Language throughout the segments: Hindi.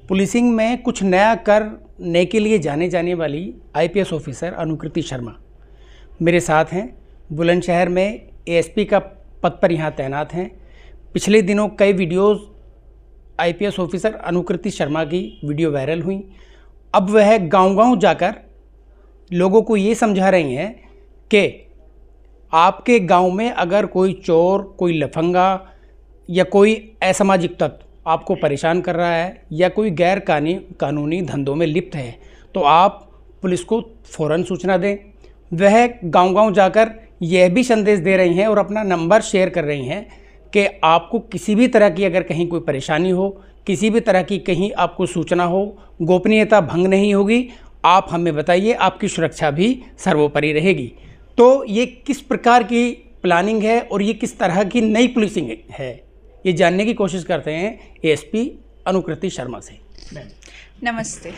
पुलिसिंग में कुछ नया करने के लिए जाने जाने वाली आईपीएस ऑफिसर अनुकृति शर्मा मेरे साथ हैं। बुलंदशहर में एएसपी का पद पर यहाँ तैनात हैं। पिछले दिनों कई वीडियोस आईपीएस ऑफिसर अनुकृति शर्मा की वीडियो वायरल हुई। अब वह गांव-गांव जाकर लोगों को ये समझा रही हैं कि आपके गांव में अगर कोई चोर, कोई लफंगा या कोई असामाजिक तत्व आपको परेशान कर रहा है या कोई गैर कानूनी धंधों में लिप्त है तो आप पुलिस को फ़ौरन सूचना दें। वह गांव-गांव जाकर यह भी संदेश दे रही हैं और अपना नंबर शेयर कर रही हैं कि आपको किसी भी तरह की अगर कहीं कोई परेशानी हो, किसी भी तरह की कहीं आपको सूचना हो, गोपनीयता भंग नहीं होगी, आप हमें बताइए, आपकी सुरक्षा भी सर्वोपरि रहेगी। तो ये किस प्रकार की प्लानिंग है और ये किस तरह की नई पुलिसिंग है, ये जानने की कोशिश करते हैं एएसपी अनुकृति शर्मा से। नमस्ते।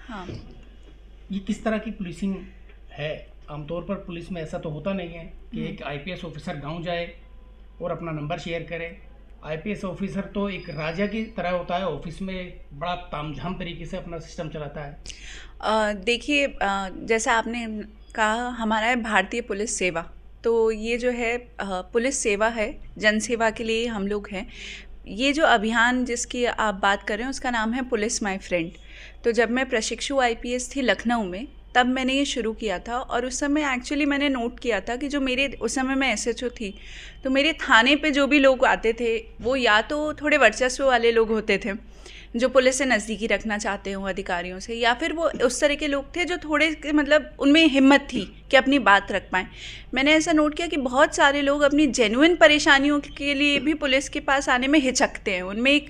हाँ, ये किस तरह की पुलिसिंग है? आमतौर पर पुलिस में ऐसा तो होता नहीं है कि एक आईपीएस ऑफिसर गांव जाए और अपना नंबर शेयर करे। आईपीएस ऑफिसर तो एक राजा की तरह होता है, ऑफिस में बड़ा तामझाम तरीके से अपना सिस्टम चलाता है। देखिए, जैसा आपने कहा, हमारा है भारतीय पुलिस सेवा, तो ये जो है पुलिस सेवा है, जनसेवा के लिए हम लोग हैं। ये जो अभियान जिसकी आप बात कर रहे हैं उसका नाम है पुलिस माय फ्रेंड। तो जब मैं प्रशिक्षु आईपीएस थी लखनऊ में, तब मैंने ये शुरू किया था और उस समय एक्चुअली मैंने नोट किया था कि जो मेरे, उस समय मैं एसएचओ थी, तो मेरे थाने पे जो भी लोग आते थे वो या तो थोड़े वर्चस्व वाले लोग होते थे जो पुलिस से नज़दीकी रखना चाहते हों अधिकारियों से, या फिर वो उस तरह के लोग थे जो थोड़े मतलब उनमें हिम्मत थी कि अपनी बात रख पाएँ। मैंने ऐसा नोट किया कि बहुत सारे लोग अपनी जेन्युइन परेशानियों के लिए भी पुलिस के पास आने में हिचकते हैं। उनमें एक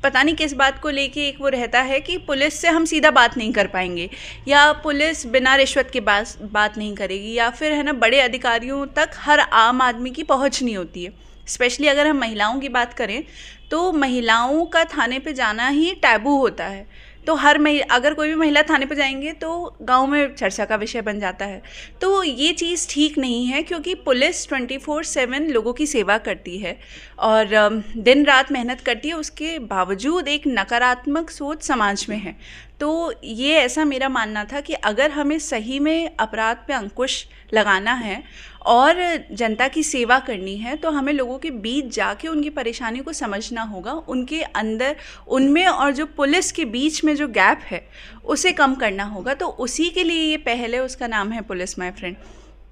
पता नहीं किस बात को लेके एक वो रहता है कि पुलिस से हम सीधा बात नहीं कर पाएंगे, या पुलिस बिना रिश्वत के बात नहीं करेगी, या फिर है ना बड़े अधिकारियों तक हर आम आदमी की पहुंच नहीं होती है। स्पेशली अगर हम महिलाओं की बात करें तो महिलाओं का थाने पे जाना ही टैबू होता है। तो अगर कोई भी महिला थाने पे जाएंगे तो गांव में चर्चा का विषय बन जाता है। तो ये चीज़ ठीक नहीं है, क्योंकि पुलिस 24/7 लोगों की सेवा करती है और दिन रात मेहनत करती है। उसके बावजूद एक नकारात्मक सोच समाज में है। तो ये ऐसा मेरा मानना था कि अगर हमें सही में अपराध पे अंकुश लगाना है और जनता की सेवा करनी है तो हमें लोगों के बीच जाके उनकी परेशानी को समझना होगा, उनके अंदर, उनमें और जो पुलिस के बीच में जो गैप है उसे कम करना होगा। तो उसी के लिए ये पहल है, उसका नाम है पुलिस माय फ्रेंड।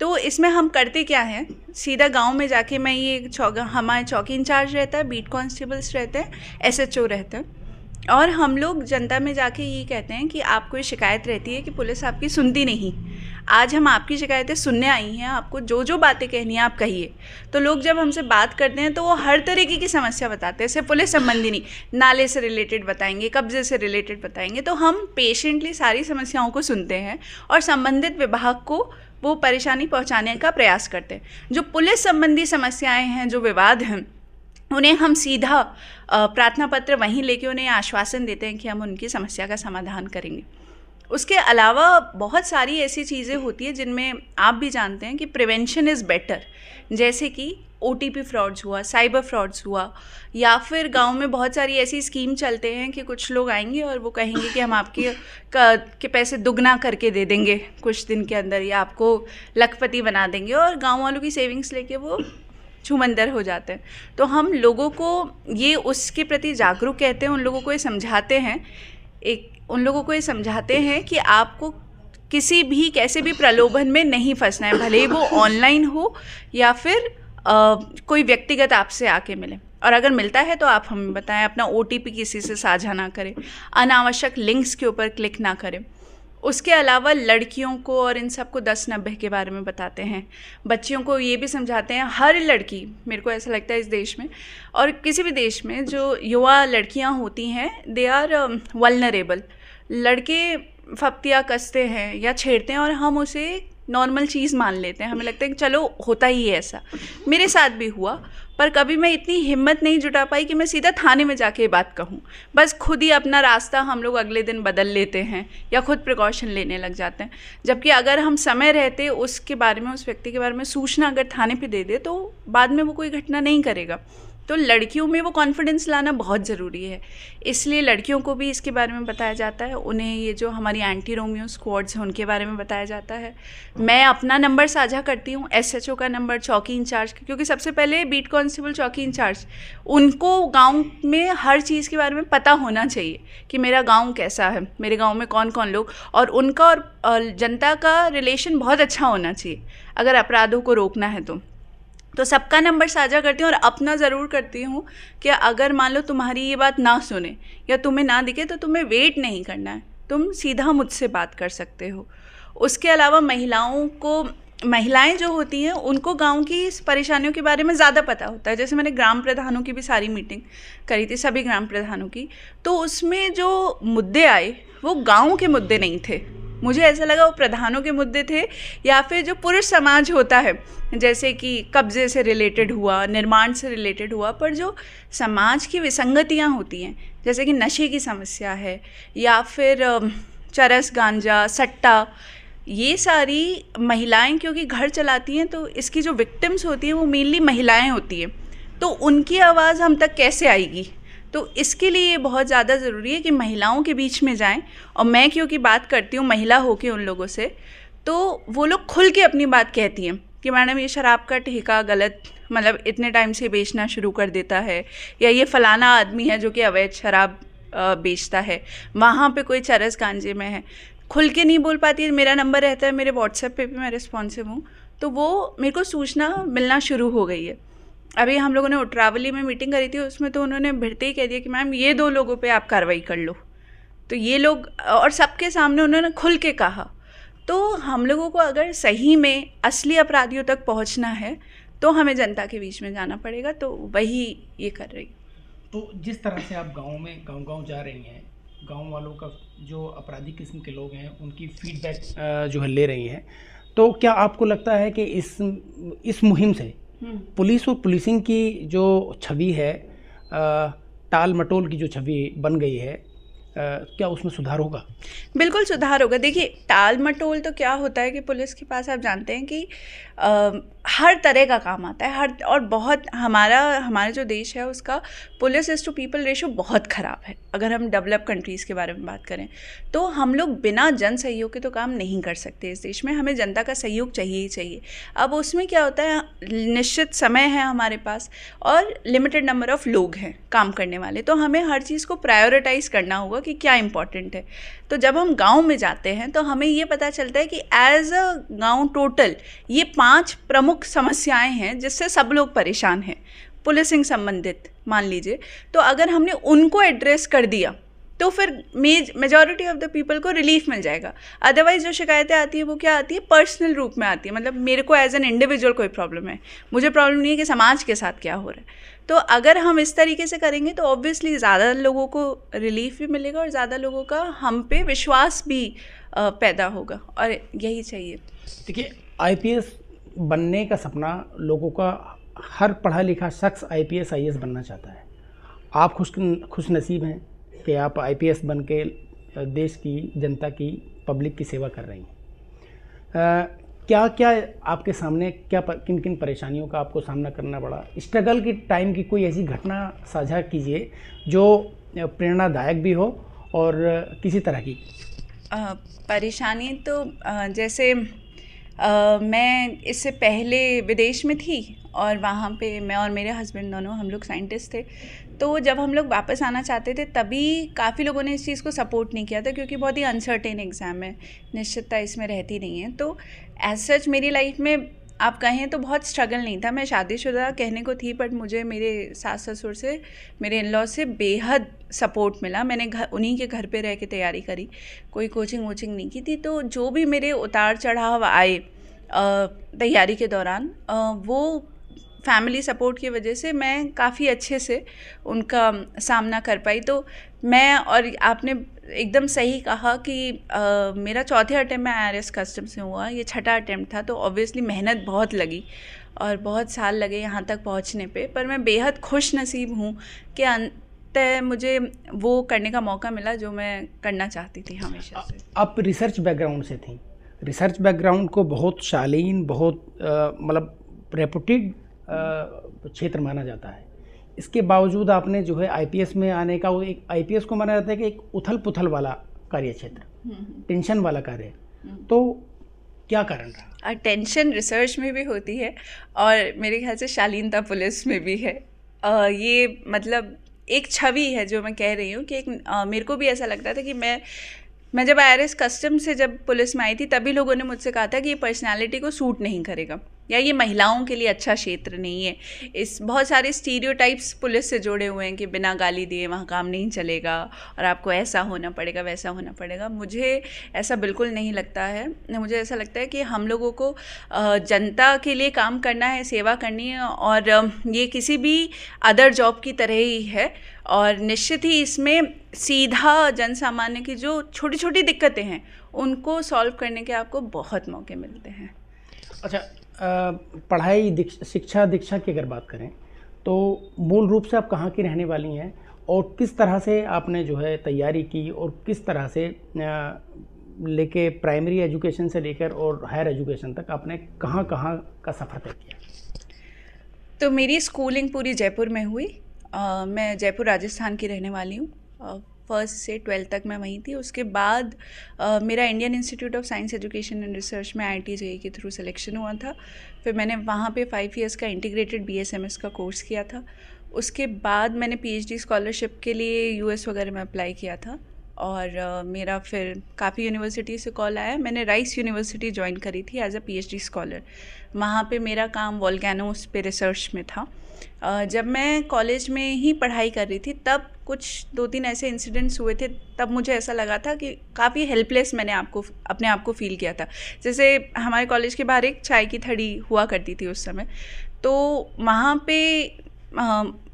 तो इसमें हम करते क्या हैं, सीधा गांव में जाके मैं ये हमारे चौकी इंचार्ज रहता है, बीट कांस्टेबल्स रहते हैं, एसएचओ रहते हैं, और हम लोग जनता में जाके ये कहते हैं कि आपको ये शिकायत रहती है कि पुलिस आपकी सुनती नहीं। आज हम आपकी शिकायतें सुनने आई हैं, आपको जो जो बातें कहनी है आप कहिए। तो लोग जब हमसे बात करते हैं तो वो हर तरीके की समस्या बताते हैं, सिर्फ पुलिस संबंधी नहीं, नाले से रिलेटेड बताएंगे, कब्जे से रिलेटेड बताएंगे। तो हम पेशेंटली सारी समस्याओं को सुनते हैं और संबंधित विभाग को वो परेशानी पहुँचाने का प्रयास करते हैं। जो पुलिस संबंधी समस्याएँ हैं, जो विवाद हैं, उन्हें हम सीधा प्रार्थना पत्र वहीं लेके उन्हें आश्वासन देते हैं कि हम उनकी समस्या का समाधान करेंगे। उसके अलावा बहुत सारी ऐसी चीज़ें होती हैं जिनमें आप भी जानते हैं कि प्रिवेंशन इज़ बेटर, जैसे कि ओटीपी फ्रॉड्स हुआ, साइबर फ्रॉड्स हुआ, या फिर गांव में बहुत सारी ऐसी स्कीम चलते हैं कि कुछ लोग आएंगे और वो कहेंगे कि हम आपके के पैसे दुगना करके दे देंगे कुछ दिन के अंदर, या आपको लखपति बना देंगे, और गाँव वालों की सेविंग्स लेके वो छूमंतर हो जाते हैं। तो हम लोगों को ये उसके प्रति जागरूक कहते हैं, उन लोगों को ये समझाते हैं कि आपको किसी भी कैसे भी प्रलोभन में नहीं फंसना है, भले ही वो ऑनलाइन हो या फिर कोई व्यक्तिगत आपसे आके मिले, और अगर मिलता है तो आप हमें बताएं। अपना ओटीपी किसी से साझा ना करें, अनावश्यक लिंक्स के ऊपर क्लिक ना करें। उसके अलावा लड़कियों को और इन सबको 10-90 के बारे में बताते हैं। बच्चियों को ये भी समझाते हैं, हर लड़की, मेरे को ऐसा लगता है इस देश में और किसी भी देश में जो युवा लड़कियां होती हैं, दे आर वल्नरेबल। लड़के फप्तियाँ कसते हैं या छेड़ते हैं और हम उसे नॉर्मल चीज़ मान लेते हैं, हमें लगता है कि चलो होता ही है ऐसा। मेरे साथ भी हुआ, पर कभी मैं इतनी हिम्मत नहीं जुटा पाई कि मैं सीधा थाने में जाके ये बात कहूँ। बस खुद ही अपना रास्ता हम लोग अगले दिन बदल लेते हैं या खुद प्रिकॉशन लेने लग जाते हैं। जबकि अगर हम समय रहते उसके बारे में, उस व्यक्ति के बारे में सूचना अगर थाने पे दे दे तो बाद में वो कोई घटना नहीं करेगा। तो लड़कियों में वो कॉन्फिडेंस लाना बहुत ज़रूरी है, इसलिए लड़कियों को भी इसके बारे में बताया जाता है। उन्हें ये जो हमारी एंटी रोमियो स्क्वाड्स हैं उनके बारे में बताया जाता है। मैं अपना नंबर साझा करती हूँ, SHO का नंबर, चौकी इंचार्ज, क्योंकि सबसे पहले बीट कांस्टेबल, चौकी इंचार्ज, उनको गांव में हर चीज़ के बारे में पता होना चाहिए कि मेरा गांव कैसा है, मेरे गांव में कौन कौन लोग, और उनका और जनता का रिलेशन बहुत अच्छा होना चाहिए अगर अपराधों को रोकना है तो सबका नंबर साझा करती हूँ। और अपना ज़रूर करती हूँ कि अगर मान लो तुम्हारी ये बात ना सुने या तुम्हें ना दिखे तो तुम्हें वेट नहीं करना है, तुम सीधा मुझसे बात कर सकते हो। उसके अलावा महिलाएं जो होती हैं उनको गांव की इस परेशानियों के बारे में ज़्यादा पता होता है। जैसे मैंने ग्राम प्रधानों की भी सारी मीटिंग करी थी, सभी ग्राम प्रधानों की, तो उसमें जो मुद्दे आए वो गाँव के मुद्दे नहीं थे। मुझे ऐसा लगा वो प्रधानों के मुद्दे थे या फिर जो पुरुष समाज होता है, जैसे कि कब्जे से रिलेटेड हुआ, निर्माण से रिलेटेड हुआ, पर जो समाज की विसंगतियाँ होती हैं, जैसे कि नशे की समस्या है या फिर चरस, गांजा, सट्टा, ये सारी महिलाएं क्योंकि घर चलाती हैं तो इसकी जो विक्टिम्स होती हैं वो मेनली महिलाएं होती हैं, तो उनकी आवाज़ हम तक कैसे आएगी। तो इसके लिए ये बहुत ज़्यादा ज़रूरी है कि महिलाओं के बीच में जाएं। और मैं क्योंकि बात करती हूँ महिला होके उन लोगों से, तो वो लोग खुल के अपनी बात कहती हैं कि मैडम ये शराब का ठेका गलत, मतलब इतने टाइम से बेचना शुरू कर देता है, या ये फलाना आदमी है जो कि अवैध शराब बेचता है, वहाँ पे कोई चरस गांजे में है। खुल के नहीं बोल पाती है। मेरा नंबर रहता है, मेरे व्हाट्सएप पे भी मैं रिस्पॉन्सिव हूँ, तो वो मेरे को सूचना मिलना शुरू हो गई है। अभी हम लोगों ने उट्रावली में मीटिंग करी थी, उसमें तो उन्होंने भिड़ते ही कह दिया कि मैम ये 2 लोगों पे आप कार्रवाई कर लो। तो ये लोग, और सबके सामने उन्होंने खुल के कहा। तो हम लोगों को अगर सही में असली अपराधियों तक पहुंचना है तो हमें जनता के बीच में जाना पड़ेगा, तो वही ये कर रही। तो जिस तरह से आप गांव जा रही हैं, गांव वालों का जो अपराधी किस्म के लोग हैं उनकी फीडबैक जो है ले रही हैं, तो क्या आपको लगता है कि इस मुहिम से पुलिस और पुलिसिंग की जो छवि है, टाल मटोल की जो छवि बन गई है, क्या उसमें सुधार होगा? बिल्कुल सुधार होगा। देखिए, टाल मटोल तो क्या होता है कि पुलिस के पास आप जानते हैं कि हर तरह का काम आता है, और बहुत हमारा जो देश है उसका police is to people ratio बहुत ख़राब है। अगर हम डेवलप कंट्रीज़ के बारे में बात करें तो हम लोग बिना जन सहयोग के तो काम नहीं कर सकते। इस देश में हमें जनता का सहयोग चाहिए ही चाहिए। अब उसमें क्या होता है, निश्चित समय है हमारे पास और लिमिटेड नंबर ऑफ़ लोग हैं काम करने वाले, तो हमें हर चीज़ को प्रायोरिटाइज़ करना होगा कि क्या इम्पॉर्टेंट है। तो जब हम गांव में जाते हैं तो हमें ये पता चलता है कि एज अ गांव टोटल ये 5 प्रमुख समस्याएं हैं जिससे सब लोग परेशान हैं, पुलिसिंग संबंधित मान लीजिए। तो अगर हमने उनको एड्रेस कर दिया तो फिर मेजॉरिटी ऑफ द पीपल को रिलीफ मिल जाएगा। अदरवाइज जो शिकायतें आती है वो क्या आती है, पर्सनल रूप में आती है। मतलब मेरे को एज एन इंडिविजुअल कोई प्रॉब्लम है, मुझे प्रॉब्लम नहीं है कि समाज के साथ क्या हो रहा है। तो अगर हम इस तरीके से करेंगे तो ऑब्वियसली ज़्यादा लोगों को रिलीफ भी मिलेगा और ज़्यादा लोगों का हम पे विश्वास भी पैदा होगा, और यही चाहिए। देखिए, IPS बनने का सपना लोगों का, हर पढ़ा लिखा शख्स IPS IAS बनना चाहता है। आप खुश नसीब हैं कि आप IPS बन के देश की, जनता की, पब्लिक की सेवा कर रही हैं। क्या क्या आपके सामने, किन किन परेशानियों का आपको सामना करना पड़ा? स्ट्रगल की टाइम की कोई ऐसी घटना साझा कीजिए जो प्रेरणादायक भी हो और किसी तरह की। परेशानी तो जैसे मैं इससे पहले विदेश में थी और वहाँ पे मैं और मेरे हस्बैंड दोनों हम लोग साइंटिस्ट थे। तो जब हम लोग वापस आना चाहते थे तभी काफ़ी लोगों ने इस चीज़ को सपोर्ट नहीं किया था, क्योंकि बहुत ही अनसर्टेन एग्ज़ाम है, निश्चितता इसमें रहती नहीं है। तो एज सच मेरी लाइफ में आप कहें तो बहुत स्ट्रगल नहीं था। मैं शादीशुदा कहने को थी, बट मुझे मेरे सास ससुर से, मेरे इन लॉ से बेहद सपोर्ट मिला। मैंने उन्हीं के घर पे रह के तैयारी करी, कोई कोचिंग वोचिंग नहीं की थी। तो जो भी मेरे उतार चढ़ाव आए तैयारी के दौरान, वो फैमिली सपोर्ट की वजह से मैं काफ़ी अच्छे से उनका सामना कर पाई। तो मैं, और आपने एकदम सही कहा कि मेरा चौथे अटेम्प्ट में IRS कस्टम से हुआ, ये छठा अटेम्प्ट था। तो ऑब्वियसली मेहनत बहुत लगी और बहुत साल लगे यहाँ तक पहुँचने पे, पर मैं बेहद खुश नसीब हूँ कि अंततः मुझे वो करने का मौका मिला जो मैं करना चाहती थी हमेशा से। आप रिसर्च बैकग्राउंड से थी, रिसर्च बैकग्राउंड को बहुत शालीन, बहुत मतलब रेपुटेड क्षेत्र माना जाता है। इसके बावजूद आपने जो है आईपीएस में आने का, वो एक आईपीएस को माना जाता है कि एक उथल पुथल वाला कार्य क्षेत्र, टेंशन वाला कार्य, तो क्या कारण रहा? टेंशन रिसर्च में भी होती है और मेरे ख्याल से शालीनता पुलिस में भी है। ये मतलब एक छवि है जो मैं कह रही हूँ कि मेरे को भी ऐसा लगता था कि मैं जब IRS कस्टम से जब पुलिस में आई थी तभी लोगों ने मुझसे कहा था कि ये पर्सनालिटी को सूट नहीं करेगा या ये महिलाओं के लिए अच्छा क्षेत्र नहीं है। इस बहुत सारे स्टीरियोटाइप्स पुलिस से जुड़े हुए हैं कि बिना गाली दिए वहाँ काम नहीं चलेगा और आपको ऐसा होना पड़ेगा, वैसा होना पड़ेगा। मुझे ऐसा बिल्कुल नहीं लगता है। मुझे ऐसा लगता है कि हम लोगों को जनता के लिए काम करना है, सेवा करनी है और ये किसी भी अदर जॉब की तरह ही है। और निश्चित ही इसमें सीधा जन सामान्य की जो छोटी छोटी दिक्कतें हैं उनको सॉल्व करने के आपको बहुत मौके मिलते हैं। अच्छा, पढ़ाई शिक्षा दीक्षा की अगर बात करें तो मूल रूप से आप कहाँ की रहने वाली हैं और किस तरह से आपने जो है तैयारी की और किस तरह से लेके प्राइमरी एजुकेशन से लेकर और हायर एजुकेशन तक आपने कहाँ कहाँ का सफ़र तय किया? तो मेरी स्कूलिंग पूरी जयपुर में हुई। मैं जयपुर राजस्थान की रहने वाली हूँ। फर्स्ट से 12th तक मैं वहीं थी। उसके बाद मेरा Indian institute of science education and research में IIT JEE के थ्रू सिलेक्शन हुआ था। फिर मैंने वहाँ पे 5 years का इंटीग्रेटेड BSMS का कोर्स किया था। उसके बाद मैंने PhD स्कॉलरशिप के लिए US वगैरह में अप्लाई किया था और मेरा फिर काफ़ी यूनिवर्सिटी से कॉल आया। मैंने राइस यूनिवर्सिटी ज्वाइन करी थी एज अ PhD स्कॉलर। वहाँ पे मेरा काम वोल्केनोस पे रिसर्च में था। जब मैं कॉलेज में ही पढ़ाई कर रही थी तब कुछ 2-3 ऐसे इंसिडेंट्स हुए थे। तब मुझे ऐसा लगा था कि काफ़ी हेल्पलेस मैंने अपने आप को फील किया था। जैसे हमारे कॉलेज के बाहर एक चाय की थड़ी हुआ करती थी उस समय, तो वहाँ पे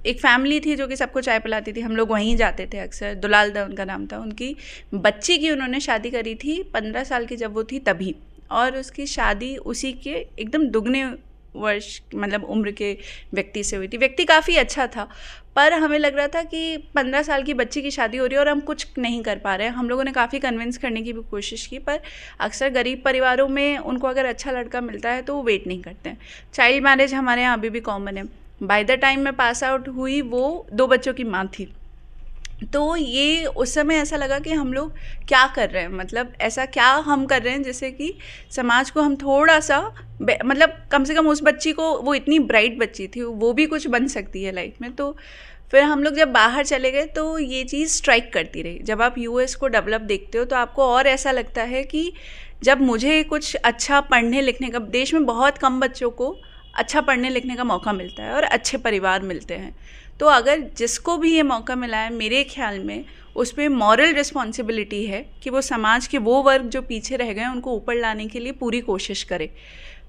एक फैमिली थी जो कि सबको चाय पिलाती थी। हम लोग वहीं जाते थे अक्सर। दुलाल दा उनका नाम था। उनकी बच्ची की उन्होंने शादी करी थी 15 साल की जब वो थी तभी, और उसकी शादी उसी के एकदम दुगने वर्ष मतलब उम्र के व्यक्ति से हुई थी। व्यक्ति काफ़ी अच्छा था पर हमें लग रहा था कि 15 साल की बच्ची की शादी हो रही है और हम कुछ नहीं कर पा रहे हैं। हम लोगों ने काफ़ी कन्विंस करने की भी कोशिश की, पर अक्सर गरीब परिवारों में उनको अगर अच्छा लड़का मिलता है तो वो वेट नहीं करते हैं। चाइल्ड मैरिज हमारे यहाँ अभी भी कॉमन है। बाय द टाइम मैं पास आउट हुई वो 2 बच्चों की माँ थी। तो ये उस समय ऐसा लगा कि हम लोग क्या कर रहे हैं, मतलब ऐसा क्या हम कर रहे हैं जिससे कि समाज को हम थोड़ा सा मतलब कम से कम उस बच्ची को, वो इतनी ब्राइट बच्ची थी, वो भी कुछ बन सकती है लाइफ में। तो फिर हम लोग जब बाहर चले गए तो ये चीज़ स्ट्राइक करती रही। जब आप US को डेवलप देखते हो तो आपको और ऐसा लगता है कि जब मुझे कुछ अच्छा पढ़ने लिखने का, देश में बहुत कम बच्चों को अच्छा पढ़ने लिखने का मौका मिलता है और अच्छे परिवार मिलते हैं। तो अगर जिसको भी ये मौका मिला है, मेरे ख्याल में उस पर मॉरल रिस्पॉन्सिबिलिटी है कि वो समाज के वो वर्ग जो पीछे रह गए उनको ऊपर लाने के लिए पूरी कोशिश करे।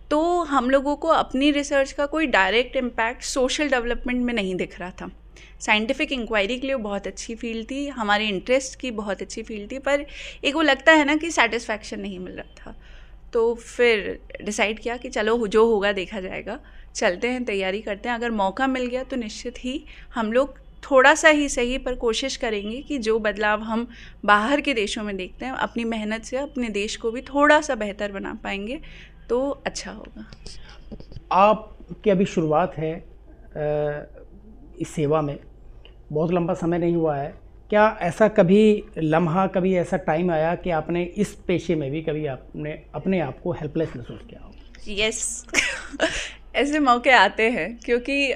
तो हम लोगों को अपनी रिसर्च का कोई डायरेक्ट इम्पैक्ट सोशल डेवलपमेंट में नहीं दिख रहा था। साइंटिफिक इंक्वायरी के लिए बहुत अच्छी फील्ड थी, हमारे इंटरेस्ट की बहुत अच्छी फील्ड थी, पर एक वो लगता है ना कि सेटिस्फैक्शन नहीं मिल रहा था। तो फिर डिसाइड किया कि चलो जो होगा देखा जाएगा, चलते हैं, तैयारी करते हैं। अगर मौका मिल गया तो निश्चित ही हम लोग थोड़ा सा ही सही पर कोशिश करेंगे कि जो बदलाव हम बाहर के देशों में देखते हैं, अपनी मेहनत से अपने देश को भी थोड़ा सा बेहतर बना पाएंगे तो अच्छा होगा। आपकी अभी शुरुआत है इस सेवा में, बहुत लंबा समय नहीं हुआ है। क्या ऐसा कभी लम्हा, कभी ऐसा टाइम आया कि आपने इस पेशे में भी कभी आपने अपने आप को हेल्पलेस महसूस किया हो? यस ऐसे मौके आते हैं क्योंकि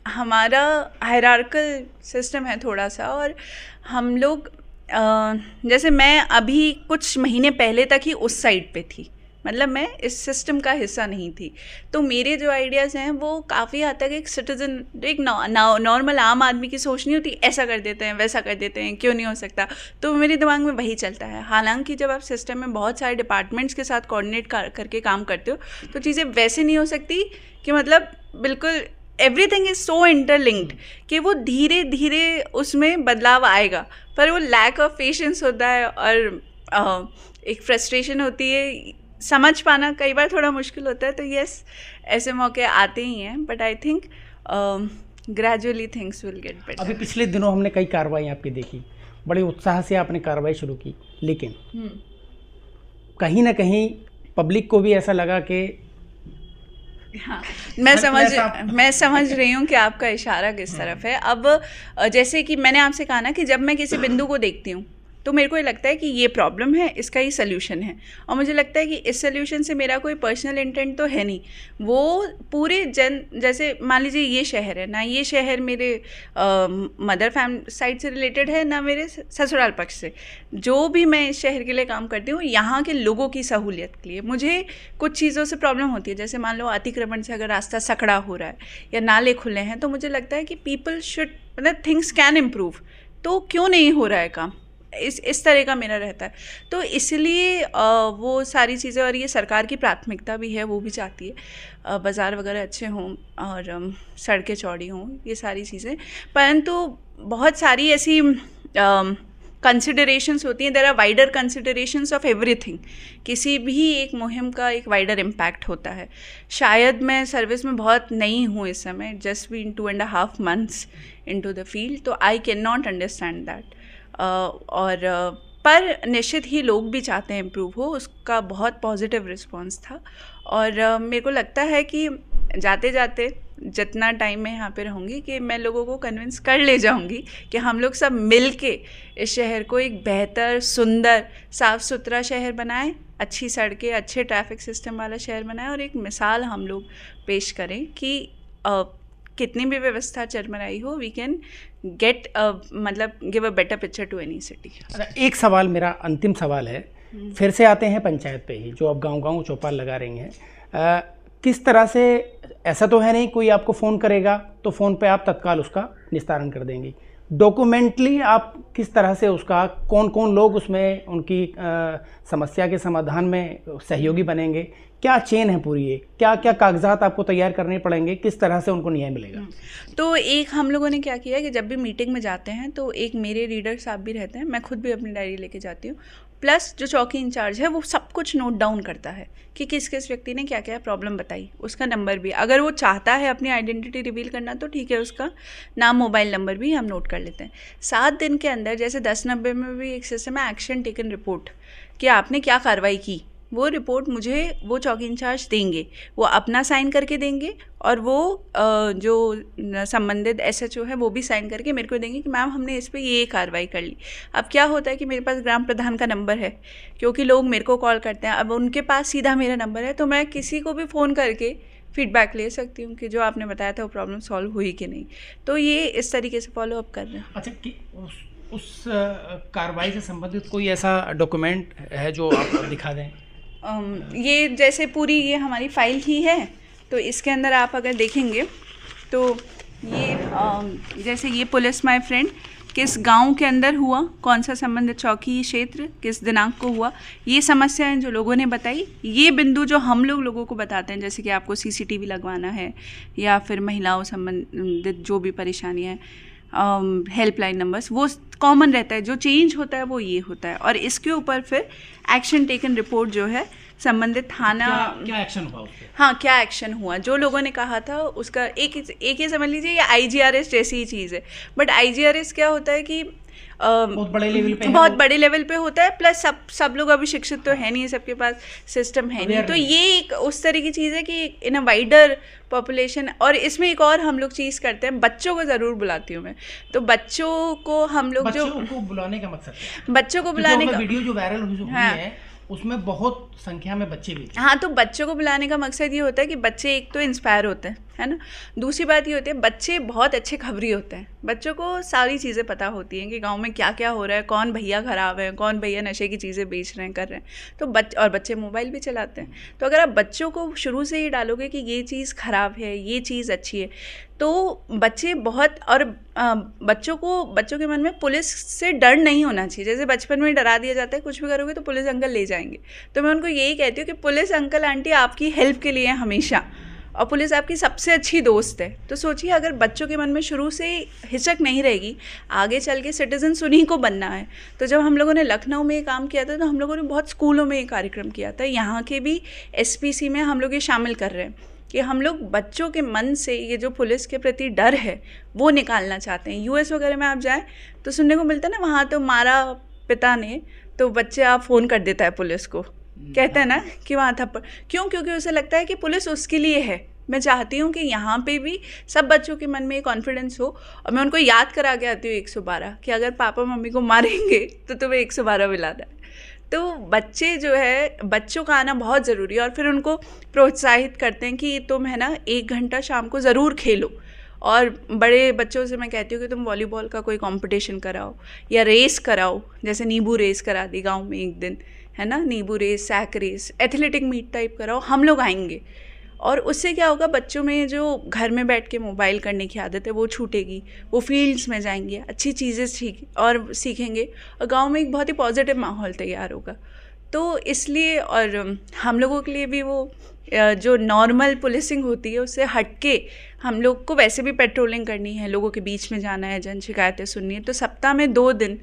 हमारा हायरार्कल सिस्टम है थोड़ा सा, और हम लोग जैसे मैं अभी कुछ महीने पहले तक ही उस साइड पे थी, मतलब मैं इस सिस्टम का हिस्सा नहीं थी। तो मेरे जो आइडियाज़ हैं वो काफ़ी हद तक एक सिटीजन, एक नॉर्मल आम आदमी की सोच नहीं होती, ऐसा कर देते हैं, वैसा कर देते हैं, क्यों नहीं हो सकता। तो मेरे दिमाग में वही चलता है। हालांकि जब आप सिस्टम में बहुत सारे डिपार्टमेंट्स के साथ कोऑर्डिनेट करके काम करते हो तो चीज़ें वैसे नहीं हो सकती कि मतलब बिल्कुल एवरीथिंग इज़ सो इंटरलिंक्ड कि वो धीरे धीरे उसमें बदलाव आएगा, पर वो लैक ऑफ पेशेंस होता है और एक फ्रस्ट्रेशन होती है, समझ पाना कई बार थोड़ा मुश्किल होता है। तो यस, ऐसे मौके आते ही हैं, but I think gradually things will get better. अभी पिछले दिनों हमने कई कार्रवाई आपकी देखी, बड़े उत्साह से आपने कार्रवाई शुरू की, लेकिन कहीं ना कहीं पब्लिक को भी ऐसा लगा कि हाँ, मैं समझ रही हूँ कि आपका इशारा किस तरफ है। अब जैसे कि मैंने आपसे कहा ना कि जब मैं किसी बिंदु को देखती हूँ तो मेरे को ये लगता है कि ये प्रॉब्लम है, इसका ये सल्यूशन है, और मुझे लगता है कि इस सल्यूशन से मेरा कोई पर्सनल इंटेंट तो है नहीं। वो पूरे जैसे मान लीजिए ये शहर है ना, ये शहर मेरे मदर फैमिली साइड से रिलेटेड है ना मेरे ससुराल पक्ष से। जो भी मैं इस शहर के लिए काम करती हूँ, यहाँ के लोगों की सहूलियत के लिए मुझे कुछ चीज़ों से प्रॉब्लम होती है। जैसे मान लो अतिक्रमण से अगर रास्ता सकड़ा हो रहा है या नाले खुले हैं, तो मुझे लगता है कि पीपल शुड, मतलब थिंग्स कैन इम्प्रूव, तो क्यों नहीं हो रहा है काम, इस तरह का मेरा रहता है। तो इसलिए वो सारी चीज़ें, और ये सरकार की प्राथमिकता भी है, वो भी चाहती है बाज़ार वगैरह अच्छे हों और सड़कें चौड़ी हों, ये सारी चीज़ें। परंतु बहुत सारी ऐसी कंसिडरेशंस होती हैं, there are wider considerations of everything. किसी भी एक मुहिम का एक वाइडर इम्पैक्ट होता है। शायद मैं सर्विस में बहुत नई हूँ इस समय, just been 2.5 months into the field, तो I can not understand that. पर निश्चित ही लोग भी चाहते हैं इम्प्रूव हो, उसका बहुत पॉजिटिव रिस्पांस था। और मेरे को लगता है कि जाते जाते जितना टाइम मैं यहाँ पे रहूँगी कि मैं लोगों को कन्विंस कर ले जाऊँगी कि हम लोग सब मिल के इस शहर को एक बेहतर, सुंदर, साफ़ सुथरा शहर बनाएं, अच्छी सड़कें, अच्छे ट्रैफिक सिस्टम वाला शहर बनाएं, और एक मिसाल हम लोग पेश करें कि कितनी भी व्यवस्था चरमराई हो, वी कैन गेट मतलब give a better picture to any city. एक सवाल, मेरा अंतिम सवाल है, फिर से आते हैं पंचायत पे ही, जो आप गांव-गांव चौपाल लगा रही हैं। किस तरह से, ऐसा तो है नहीं कोई आपको फ़ोन करेगा तो फ़ोन पे आप तत्काल उसका निस्तारण कर देंगी, डॉक्यूमेंटली आप किस तरह से उसका, कौन कौन लोग उसमें उनकी समस्या के समाधान में सहयोगी बनेंगे, क्या चेन है पूरी, ये क्या क्या कागजात आपको तैयार करने पड़ेंगे, किस तरह से उनको न्याय मिलेगा? तो एक हम लोगों ने क्या किया कि जब भी मीटिंग में जाते हैं तो एक मेरे रीडर साहब भी रहते हैं, मैं खुद भी अपनी डायरी लेके जाती हूँ, प्लस जो चौकी इंचार्ज है वो सब कुछ नोट डाउन करता है कि किस किस व्यक्ति ने क्या क्या प्रॉब्लम बताई, उसका नंबर भी, अगर वो चाहता है अपनी आइडेंटिटी रिवील करना तो ठीक है, उसका नाम, मोबाइल नंबर भी हम नोट कर लेते हैं। 7 दिन के अंदर, जैसे 1090 में भी एक सिस्टम है एक्शन टेकन रिपोर्ट, कि आपने क्या कार्रवाई की, वो रिपोर्ट मुझे वो चौकी इंचार्ज देंगे, वो अपना साइन करके देंगे, और वो जो संबंधित एसएचओ है वो भी साइन करके मेरे को देंगे कि मैम हमने इस पे ये कार्रवाई कर ली। अब क्या होता है कि मेरे पास ग्राम प्रधान का नंबर है, क्योंकि लोग मेरे को कॉल करते हैं, अब उनके पास सीधा मेरा नंबर है, तो मैं किसी को भी फ़ोन करके फीडबैक ले सकती हूँ कि जो आपने बताया था वो प्रॉब्लम सॉल्व हुई कि नहीं। तो ये इस तरीके से फॉलो अप कर रहे हैं। अच्छा, कि उस कार्रवाई से संबंधित कोई ऐसा डॉक्यूमेंट है जो आप दिखा दें? ये जैसे पूरी ये हमारी फाइल ही है, तो इसके अंदर आप अगर देखेंगे तो ये जैसे ये पुलिस माय फ्रेंड किस गांव के अंदर हुआ, कौन सा संबंधित चौकी क्षेत्र, किस दिनांक को हुआ, ये समस्याएं जो लोगों ने बताई, ये बिंदु जो हम लोगों को बताते हैं, जैसे कि आपको सीसीटीवी लगवाना है या फिर महिलाओं संबंधित जो भी परेशानियाँ हैं, हेल्पलाइन नंबर्स, वो कॉमन रहता है, जो चेंज होता है वो ये होता है। और इसके ऊपर फिर एक्शन टेकन रिपोर्ट जो है संबंधित थाना, क्या एक्शन हुआ उसपे? हाँ, क्या एक्शन हुआ, जो लोगों ने कहा था उसका एक ही समझ लीजिए, ये IGRS जैसी ही चीज़ है। बट IGRS क्या होता है कि बहुत बड़े लेवल पे होता है, प्लस सब लोग अभी शिक्षित तो है नहीं, सबके पास सिस्टम है नहीं, तो ये एक उस तरह की चीज़ है कि इन अ वाइडर पॉपुलेशन। और इसमें एक और हम लोग चीज़ करते हैं, बच्चों को ज़रूर बुलाती हूँ मैं, तो बच्चों को हम लोग, बच्चों को बुलाने का मकसद क्या है? बच्चों को बुलाने का वीडियो जो वायरल हुई है उसमें बहुत संख्या में बच्चे भी थे। हाँ, तो बच्चों को बुलाने का मकसद ये होता है कि बच्चे एक तो इंस्पायर होते हैं, है ना, दूसरी बात ये होती है बच्चे बहुत अच्छे खबरी होते हैं, बच्चों को सारी चीज़ें पता होती हैं कि गांव में क्या क्या हो रहा है, कौन भैया ख़राब है, कौन भैया नशे की चीज़ें बेच रहे हैं, कर रहे हैं, तो और बच्चे मोबाइल भी चलाते हैं। तो अगर आप बच्चों को शुरू से ही डालोगे कि ये चीज़ ख़राब है, ये चीज़ अच्छी है, तो बच्चे बहुत, और बच्चों के मन में पुलिस से डर नहीं होना चाहिए। जैसे बचपन में डरा दिया जाता है, कुछ भी करोगे तो पुलिस अंकल ले जाएंगे, तो मैं उनको यही कहती हूँ कि पुलिस अंकल आंटी आपकी हेल्प के लिए हमेशा, और पुलिस आपकी सबसे अच्छी दोस्त है। तो सोचिए अगर बच्चों के मन में शुरू से हिचक नहीं रहेगी, आगे चल के सिटीजन उन्हीं को बनना है। तो जब हम लोगों ने लखनऊ में ये काम किया था, तो हम लोगों ने बहुत स्कूलों में ये कार्यक्रम किया था, यहाँ के भी SPC में हम लोग ये शामिल कर रहे हैं कि हम लोग बच्चों के मन से ये जो पुलिस के प्रति डर है वो निकालना चाहते हैं। US वगैरह में आप जाएँ तो सुनने को मिलता है ना, वहाँ तो मारा पिता ने तो बच्चे आप फ़ोन कर देता है पुलिस को, कहते हैं ना कि वहाँ थप्पड़, क्यों? क्योंकि उसे लगता है कि पुलिस उसके लिए है, मैं चाहती हूँ कि यहाँ पे भी सब बच्चों के मन में कॉन्फिडेंस हो, और मैं उनको याद करा के आती हूँ 112 कि अगर पापा मम्मी को मारेंगे तो तुम्हें 112 बुलाना है। तो बच्चे जो है, बच्चों का आना बहुत ज़रूरी है, और फिर उनको प्रोत्साहित करते हैं कि तुम है ना 1 घंटा शाम को ज़रूर खेलो। और बड़े बच्चों से मैं कहती हूँ कि तुम वॉलीबॉल का कोई कंपटीशन कराओ या रेस कराओ, जैसे नींबू रेस करा दी गांव में एक दिन, है ना, नींबू race, sack race, athletic meet type कराओ, हम लोग आएंगे। और उससे क्या होगा, बच्चों में जो घर में बैठ के मोबाइल करने की आदत है वो छूटेगी, वो फील्ड्स में जाएंगे, अच्छी चीज़ें सीखेंगे, और गांव में एक बहुत ही पॉजिटिव माहौल तैयार होगा। तो इसलिए, और हम लोगों के लिए भी वो जो नॉर्मल पुलिसिंग होती है उससे हटके हम लोग को वैसे भी पेट्रोलिंग करनी है, लोगों के बीच में जाना है, जन शिकायतें सुननी है, तो सप्ताह में 2 दिन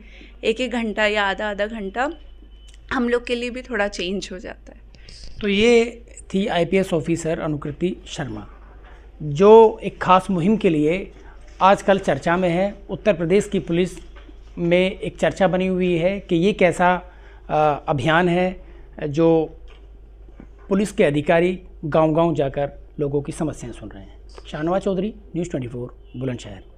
1-1 घंटा या आधा घंटा हम लोग के लिए भी थोड़ा चेंज हो जाता है। तो ये थी IPS ऑफिसर अनुकृति शर्मा, जो एक ख़ास मुहिम के लिए आजकल चर्चा में है। उत्तर प्रदेश की पुलिस में एक चर्चा बनी हुई है कि ये कैसा अभियान है जो पुलिस के अधिकारी गांव-गांव जाकर लोगों की समस्याएं सुन रहे हैं। शाहनवाज चौधरी, न्यूज़ 24, बुलंदशहर।